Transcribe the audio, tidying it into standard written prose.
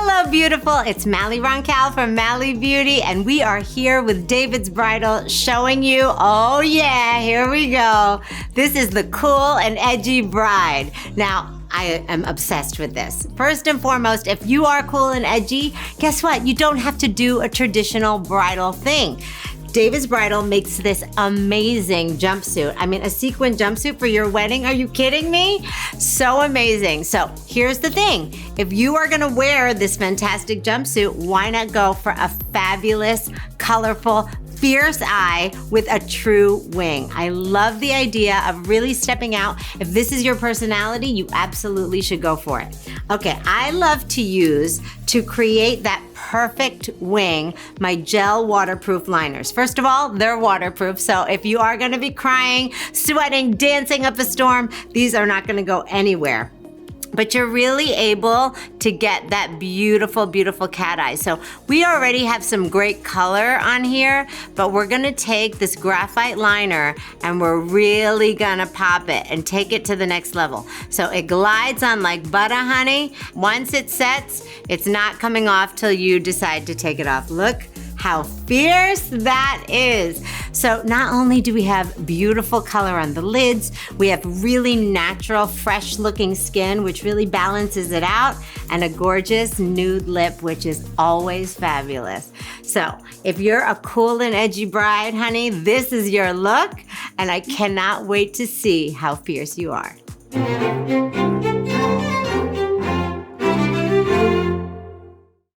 Hello, beautiful. It's Mally Roncal from Mally Beauty, and we are here with David's Bridal showing you, oh yeah, here we go. This is the Cool and Edgy bride. Now, I am obsessed with this. First and foremost, if you are cool and edgy, guess what? You don't have to do a traditional bridal thing. David's Bridal makes this amazing jumpsuit. I mean, a sequin jumpsuit for your wedding. Are you kidding me? So amazing. So here's the thing. If you are gonna wear this fantastic jumpsuit, why not go for a fabulous, colorful, fierce eye with a true wing? I love the idea of really stepping out. If this is your personality, you absolutely should go for it. Okay, I love to use, to create that perfect wing, my gel waterproof liners. First of all, they're waterproof, so if you are gonna be crying, sweating, dancing up a storm, these are not gonna go anywhere. But you're really able to get that beautiful, beautiful cat eye. So we already have some great color on here, but we're gonna take this graphite liner and we're really gonna pop it and take it to the next level. So it glides on like butter, honey. Once it sets, it's not coming off till you decide to take it off. Look how fierce that is. So not only do we have beautiful color on the lids, we have really natural, fresh looking skin, which really balances it out, and a gorgeous nude lip, which is always fabulous. So if you're a cool and edgy bride, honey, this is your look, and I cannot wait to see how fierce you are.